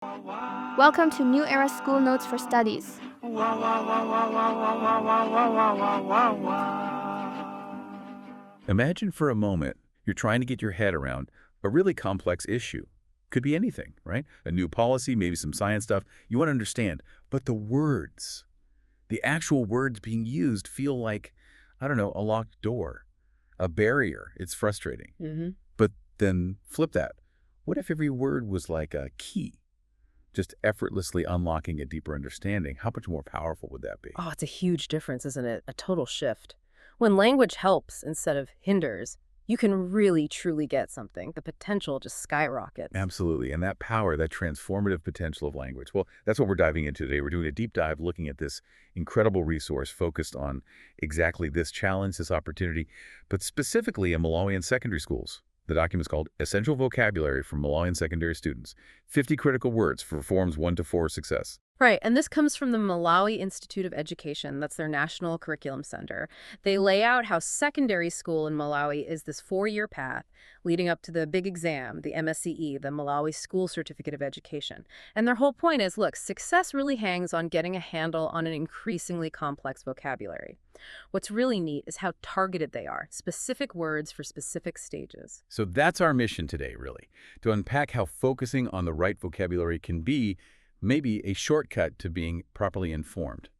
Welcome to New Era School Notes for Studies. Imagine for a moment you're trying to get your head around a really complex issue. Could be anything, right? A new policy, maybe some science stuff. You want to understand. But the actual words being used feel like, I don't know, a locked door, a barrier. It's frustrating. But then flip that. What if every word was like a key, just effortlessly unlocking a deeper understanding? How much more powerful would that be? Oh, it's a huge difference, isn't it? A total shift. When language helps instead of hinders, you can really, truly get something. The potential just skyrockets. Absolutely. And that power, that transformative potential of language, well, that's what we're diving into today. We're doing a deep dive looking at this incredible resource focused on exactly this challenge, this opportunity, but specifically in Malawian secondary schools. The document's called Essential Vocabulary for Malawian Secondary Students, 50 Critical Words for Forms 1 to 4 Success. Right, and this comes from the Malawi Institute of Education. That's their national curriculum center. They lay out how secondary school in Malawi is this 4-year path leading up to the big exam, the MSCE, the Malawi School Certificate of Education. And their whole point is, look, success really hangs on getting a handle on an increasingly complex vocabulary. What's really neat is how targeted they are, specific words for specific stages. So that's our mission today, really, to unpack how focusing on the right vocabulary can be maybe a shortcut to being properly informed.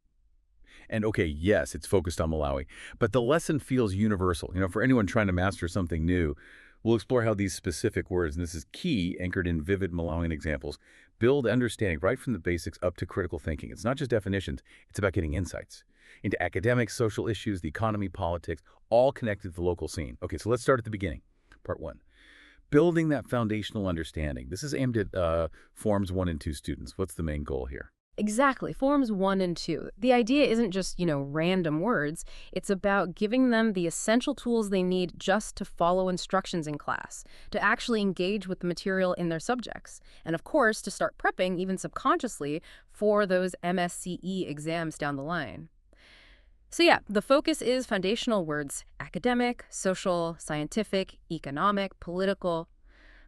And okay, yes, it's focused on Malawi, but the lesson feels universal. For anyone trying to master something new, we'll explore how these specific words, and this is key, anchored in vivid Malawian examples, build understanding right from the basics up to critical thinking. It's not just definitions, it's about getting insights into academics, social issues, the economy, politics, all connected to the local scene. Okay, so let's start at the beginning. Part 1. Building that foundational understanding. This is aimed at Forms 1 and 2 students. What's the main goal here? Exactly, forms 1 and 2. The idea isn't just, random words. It's about giving them the essential tools they need just to follow instructions in class, to actually engage with the material in their subjects, and of course, to start prepping, even subconsciously, for those MSCE exams down the line. So yeah, the focus is foundational words: academic, social, scientific, economic, political.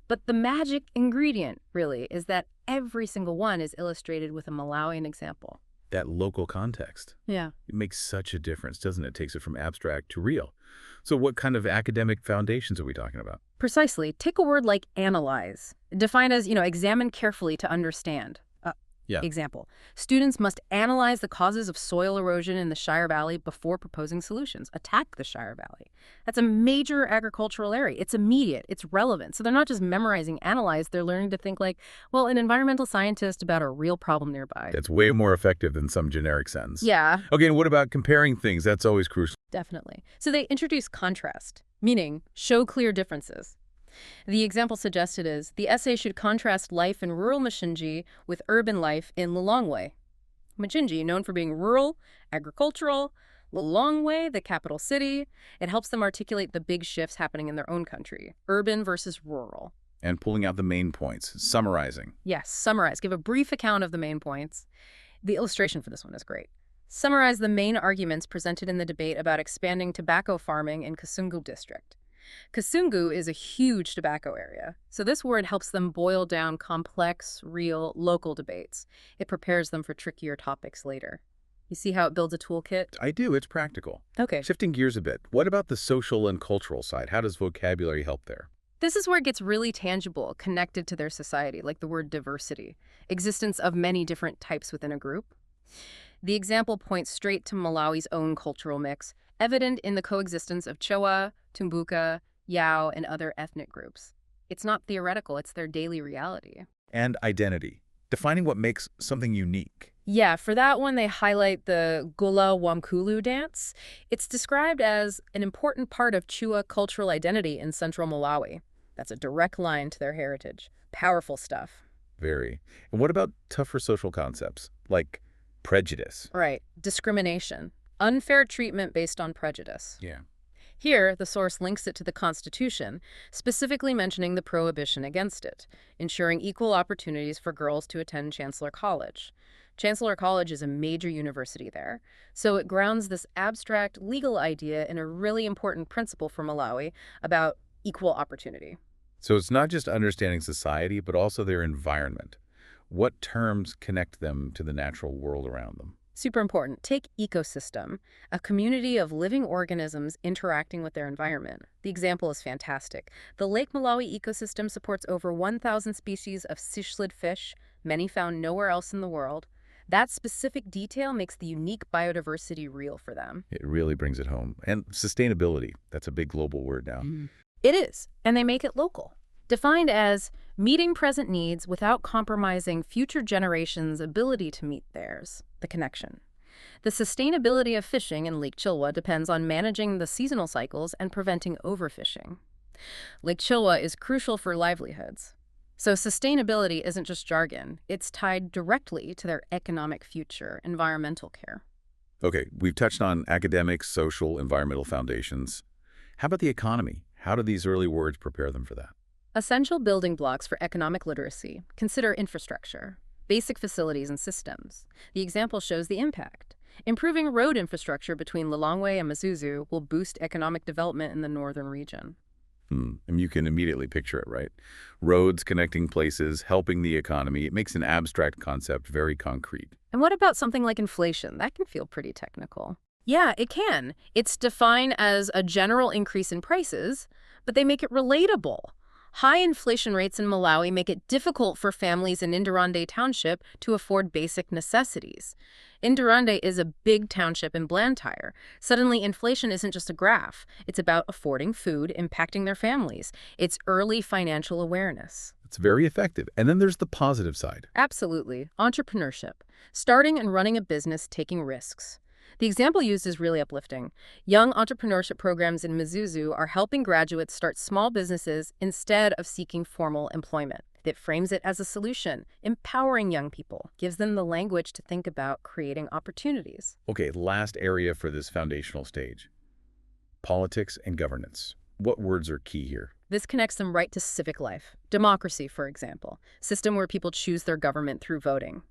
But the magic ingredient, really, is that every single one is illustrated with a Malawian example. That local context. Yeah. It makes such a difference, doesn't it? It takes it from abstract to real. So what kind of academic foundations are we talking about? Precisely. Take a word like analyze. Define as, examine carefully to understand. Yeah. Example, students must analyze the causes of soil erosion in the Shire Valley before proposing solutions. Attack the Shire Valley. That's a major agricultural area. It's immediate. It's relevant. So they're not just memorizing analyze. They're learning to think like, well, an environmental scientist about a real problem nearby. That's way more effective than some generic sentence. Yeah. Okay, and what about comparing things? That's always crucial. Definitely. So they introduce contrast, meaning show clear differences. The example suggested is, the essay should contrast life in rural Machinji with urban life in Lilongwe. Machinji, known for being rural, agricultural; Lilongwe, the capital city. It helps them articulate the big shifts happening in their own country, urban versus rural. And pulling out the main points, summarizing. Yes, summarize. Give a brief account of the main points. The illustration for this one is great. Summarize the main arguments presented in the debate about expanding tobacco farming in Kasungu district. Kasungu is a huge tobacco area, so this word helps them boil down complex, real, local debates. It prepares them for trickier topics later. You see how it builds a toolkit? I do. It's practical. Okay. Shifting gears a bit, what about the social and cultural side? How does vocabulary help there? This is where it gets really tangible, connected to their society, like the word diversity, existence of many different types within a group. The example points straight to Malawi's own cultural mix, evident in the coexistence of Chewa, Tumbuka, Yao, and other ethnic groups. It's not theoretical, it's their daily reality. And identity, defining what makes something unique. Yeah, for that one, they highlight the Gula Wamkulu dance. It's described as an important part of Chewa cultural identity in central Malawi. That's a direct line to their heritage. Powerful stuff. Very. And what about tougher social concepts, like prejudice? Right. Discrimination. Unfair treatment based on prejudice. Yeah. Here, the source links it to the Constitution, specifically mentioning the prohibition against it, ensuring equal opportunities for girls to attend Chancellor College. Chancellor College is a major university there, so it grounds this abstract legal idea in a really important principle for Malawi about equal opportunity. So it's not just understanding society, but also their environment. What terms connect them to the natural world around them? Super important. Take ecosystem, a community of living organisms interacting with their environment. The example is fantastic. The Lake Malawi ecosystem supports over 1,000 species of cichlid fish, many found nowhere else in the world. That specific detail makes the unique biodiversity real for them. It really brings it home. And sustainability, that's a big global word now. It is, and they make it local. Defined as meeting present needs without compromising future generations' ability to meet theirs, the connection. The sustainability of fishing in Lake Chilwa depends on managing the seasonal cycles and preventing overfishing. Lake Chilwa is crucial for livelihoods. So sustainability isn't just jargon, it's tied directly to their economic future, environmental care. Okay, we've touched on academic, social, environmental foundations. How about the economy? How do these early words prepare them for that? Essential building blocks for economic literacy. Consider infrastructure, basic facilities and systems. The example shows the impact. Improving road infrastructure between Lilongwe and Mzuzu will boost economic development in the northern region. And you can immediately picture it, right? Roads connecting places, helping the economy. It makes an abstract concept very concrete. And what about something like inflation? That can feel pretty technical. Yeah, it can. It's defined as a general increase in prices, but they make it relatable. High inflation rates in Malawi make it difficult for families in Indirande Township to afford basic necessities. Indirande is a big township in Blantyre. Suddenly, inflation isn't just a graph. It's about affording food, impacting their families. It's early financial awareness. It's very effective. And then there's the positive side. Absolutely. Entrepreneurship. Starting and running a business, taking risks. The example used is really uplifting. Young entrepreneurship programs in Mzuzu are helping graduates start small businesses instead of seeking formal employment. It frames it as a solution, empowering young people, gives them the language to think about creating opportunities. Okay, last area for this foundational stage. Politics and governance. What words are key here? This connects them right to civic life. Democracy, for example, system where people choose their government through voting.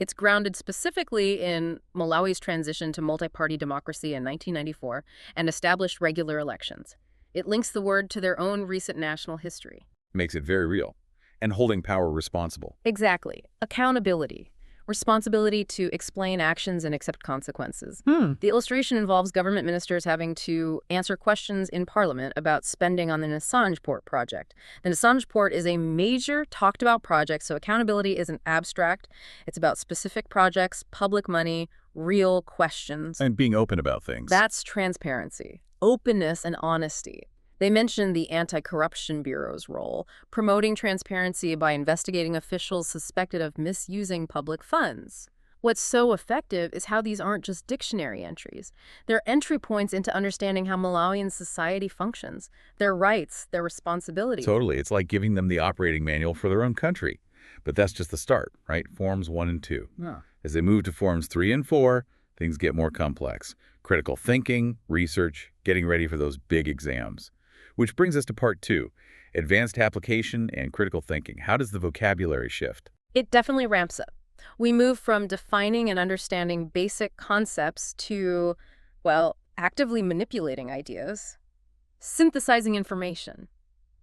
It's grounded specifically in Malawi's transition to multi-party democracy in 1994 and established regular elections. It links the word to their own recent national history. Makes it very real. And holding power responsible. Exactly. Accountability. Responsibility to explain actions and accept consequences. The illustration involves government ministers having to answer questions in Parliament about spending on the Assange Port project. The Assange Port is a major talked about project, so accountability isn't abstract. It's about specific projects, public money, real questions. And being open about things. That's transparency, openness, and honesty. They mentioned the Anti-Corruption Bureau's role, promoting transparency by investigating officials suspected of misusing public funds. What's so effective is how these aren't just dictionary entries. They're entry points into understanding how Malawian society functions, their rights, their responsibilities. Totally. It's like giving them the operating manual for their own country. But that's just the start, right? Forms 1 and 2. Yeah. As they move to Forms 3 and 4, things get more complex. Critical thinking, research, getting ready for those big exams. Which brings us to part 2, advanced application and critical thinking. How does the vocabulary shift? It definitely ramps up. We move from defining and understanding basic concepts to, well, actively manipulating ideas, synthesizing information.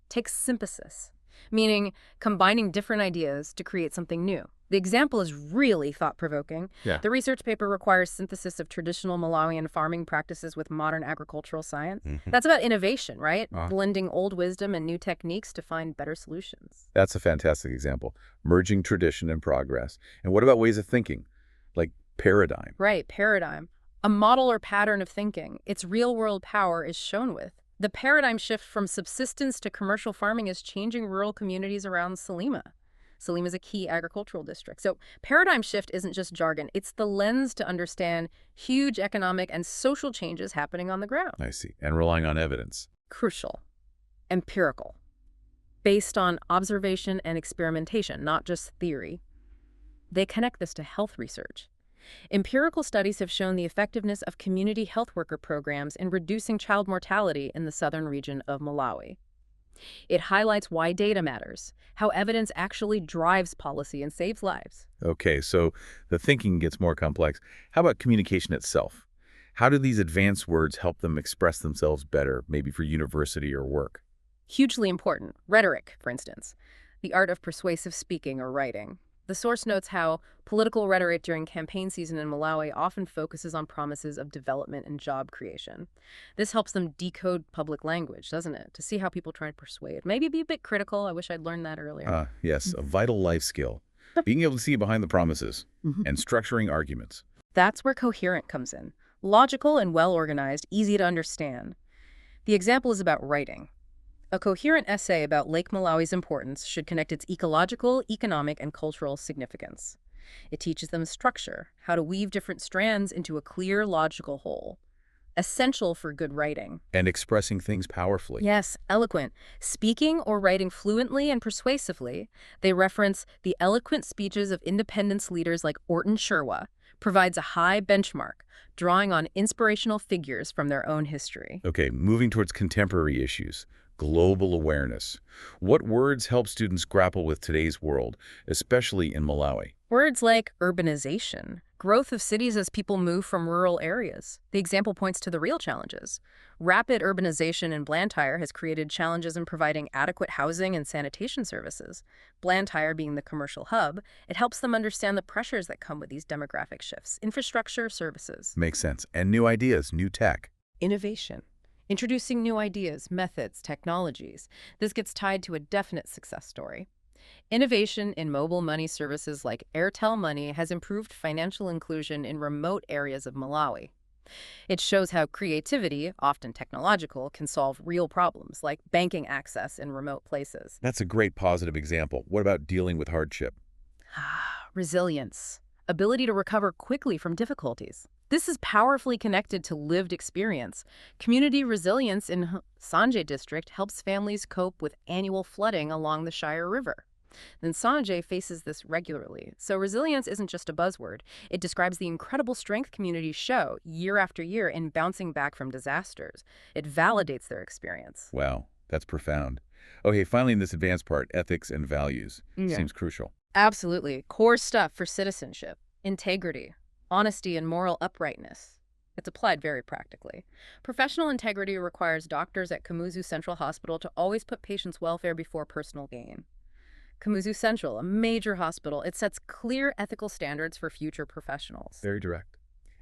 Take synthesis, meaning combining different ideas to create something new. The example is really thought-provoking. Yeah. The research paper requires synthesis of traditional Malawian farming practices with modern agricultural science. That's about innovation, right? Blending old wisdom and new techniques to find better solutions. That's a fantastic example. Merging tradition and progress. And what about ways of thinking? Like paradigm. Right, paradigm. A model or pattern of thinking. Its real-world power is shown with. The paradigm shift from subsistence to commercial farming is changing rural communities around Salima. Salima is a key agricultural district. So paradigm shift isn't just jargon. It's the lens to understand huge economic and social changes happening on the ground. I see. And relying on evidence. Crucial. Empirical. Based on observation and experimentation, not just theory. They connect this to health research. Empirical studies have shown the effectiveness of community health worker programs in reducing child mortality in the southern region of Malawi. It highlights why data matters, how evidence actually drives policy and saves lives. Okay, so the thinking gets more complex. How about communication itself? How do these advanced words help them express themselves better, maybe for university or work? Hugely important. Rhetoric, for instance. The art of persuasive speaking or writing. The source notes how political rhetoric during campaign season in Malawi often focuses on promises of development and job creation. This helps them decode public language, doesn't it? To see how people try to persuade. Maybe be a bit critical. I wish I'd learned that earlier. Yes, a vital life skill. Being able to see behind the promises and structuring arguments. That's where coherent comes in. Logical and well-organized, easy to understand. The example is about writing. A coherent essay about Lake Malawi's importance should connect its ecological, economic, and cultural significance. It teaches them structure, how to weave different strands into a clear, logical whole. Essential for good writing. And expressing things powerfully. Yes, eloquent. Speaking or writing fluently and persuasively, they reference the eloquent speeches of independence leaders like Orton Sherwa, provides a high benchmark, drawing on inspirational figures from their own history. Okay, moving towards contemporary issues. Global awareness. What words help students grapple with today's world, especially in Malawi? Words like urbanization, growth of cities as people move from rural areas. The example points to the real challenges. Rapid urbanization in Blantyre has created challenges in providing adequate housing and sanitation services. Blantyre being the commercial hub, it helps them understand the pressures that come with these demographic shifts. Infrastructure, services. Makes sense. And new ideas, new tech. Innovation. Introducing new ideas, methods, technologies. This gets tied to a definite success story. Innovation in mobile money services like Airtel Money has improved financial inclusion in remote areas of Malawi. It shows how creativity, often technological, can solve real problems like banking access in remote places. That's a great positive example. What about dealing with hardship? Resilience. Ability to recover quickly from difficulties. This is powerfully connected to lived experience. Community resilience in Sanje district helps families cope with annual flooding along the Shire River. Then Sanje faces this regularly. So resilience isn't just a buzzword. It describes the incredible strength communities show year after year in bouncing back from disasters. It validates their experience. Wow, that's profound. Okay, finally in this advanced part, ethics and values. Seems crucial. Absolutely. Core stuff for citizenship, integrity, honesty, and moral uprightness. It's applied very practically. Professional integrity requires doctors at Kamuzu Central Hospital to always put patients' welfare before personal gain. Kamuzu Central, a major hospital, it sets clear ethical standards for future professionals. Very direct.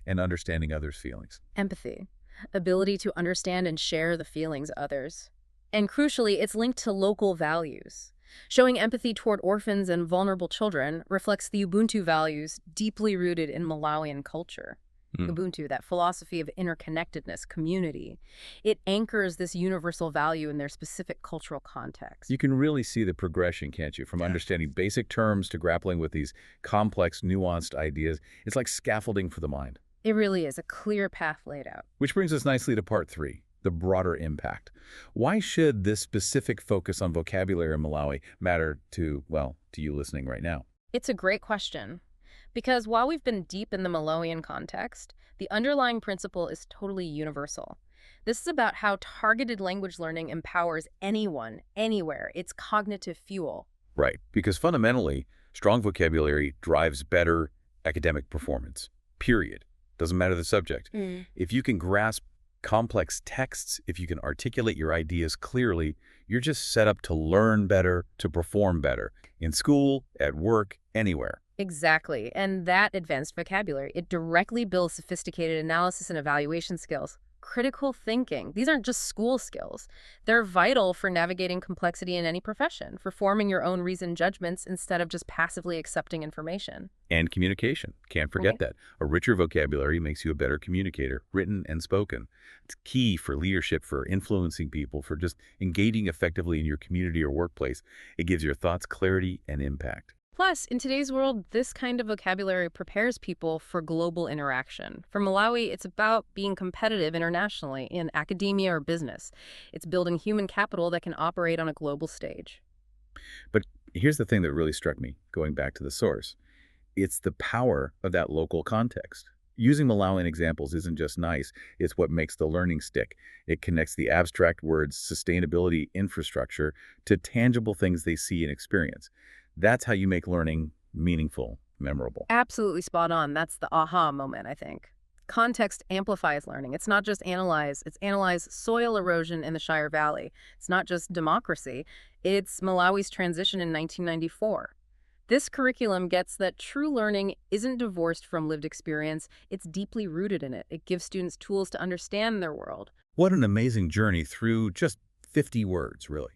And understanding others' feelings. Empathy, ability to understand and share the feelings of others. And crucially, it's linked to local values. Showing empathy toward orphans and vulnerable children reflects the Ubuntu values deeply rooted in Malawian culture. Ubuntu, that philosophy of interconnectedness, community. It anchors this universal value in their specific cultural context. You can really see the progression, can't you? From understanding basic terms to grappling with these complex, nuanced ideas. It's like scaffolding for the mind. It really is a clear path laid out. Which brings us nicely to part 3, the broader impact. Why should this specific focus on vocabulary in Malawi matter to, well, to you listening right now? It's a great question. Because while we've been deep in the Malawian context, the underlying principle is totally universal. This is about how targeted language learning empowers anyone, anywhere. It's cognitive fuel. Right, because fundamentally, strong vocabulary drives better academic performance, period. Doesn't matter the subject. If you can grasp complex texts, if you can articulate your ideas clearly, you're just set up to learn better, to perform better, in school, at work, anywhere. Exactly. And that advanced vocabulary, it directly builds sophisticated analysis and evaluation skills. Critical thinking. These aren't just school skills. They're vital for navigating complexity in any profession, for forming your own reasoned judgments instead of just passively accepting information. And communication. Can't forget that. A richer vocabulary makes you a better communicator, written and spoken. It's key for leadership, for influencing people, for just engaging effectively in your community or workplace. It gives your thoughts clarity and impact. Plus, in today's world, this kind of vocabulary prepares people for global interaction. For Malawi, it's about being competitive internationally in academia or business. It's building human capital that can operate on a global stage. But here's the thing that really struck me, going back to the source. It's the power of that local context. Using Malawian examples isn't just nice, it's what makes the learning stick. It connects the abstract words, sustainability, infrastructure, to tangible things they see and experience. That's how you make learning meaningful, memorable. Absolutely spot on. That's the aha moment, I think. Context amplifies learning. It's not just analyze. It's analyze soil erosion in the Shire Valley. It's not just democracy. It's Malawi's transition in 1994. This curriculum gets that true learning isn't divorced from lived experience, it's deeply rooted in it. It gives students tools to understand their world. What an amazing journey through just 50 words, really.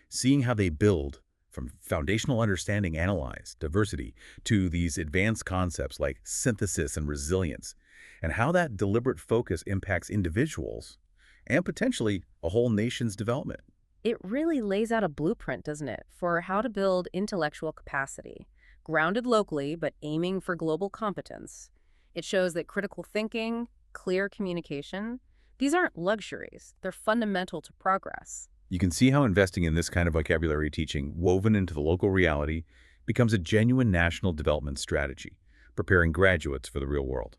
Seeing how they build from foundational understanding, analyze, diversity, to these advanced concepts like synthesis and resilience, and how that deliberate focus impacts individuals and potentially a whole nation's development. It really lays out a blueprint, doesn't it, for how to build intellectual capacity, grounded locally but aiming for global competence. It shows that critical thinking, clear communication, these aren't luxuries, they're fundamental to progress. You can see how investing in this kind of vocabulary teaching, woven into the local reality, becomes a genuine national development strategy, preparing graduates for the real world.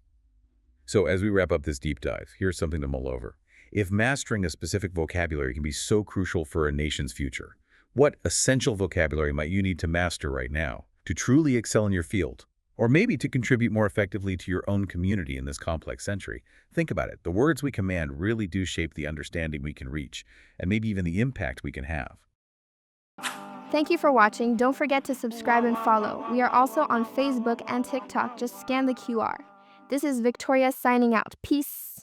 So as we wrap up this deep dive, here's something to mull over. If mastering a specific vocabulary can be so crucial for a nation's future, what essential vocabulary might you need to master right now to truly excel in your field? Or maybe to contribute more effectively to your own community in this complex century? Think about it. The words we command really do shape the understanding we can reach, and maybe even the impact we can have. Thank you for watching. Don't forget to subscribe and follow. We are also on Facebook and TikTok. Just scan the QR. This is Victoria signing out. Peace.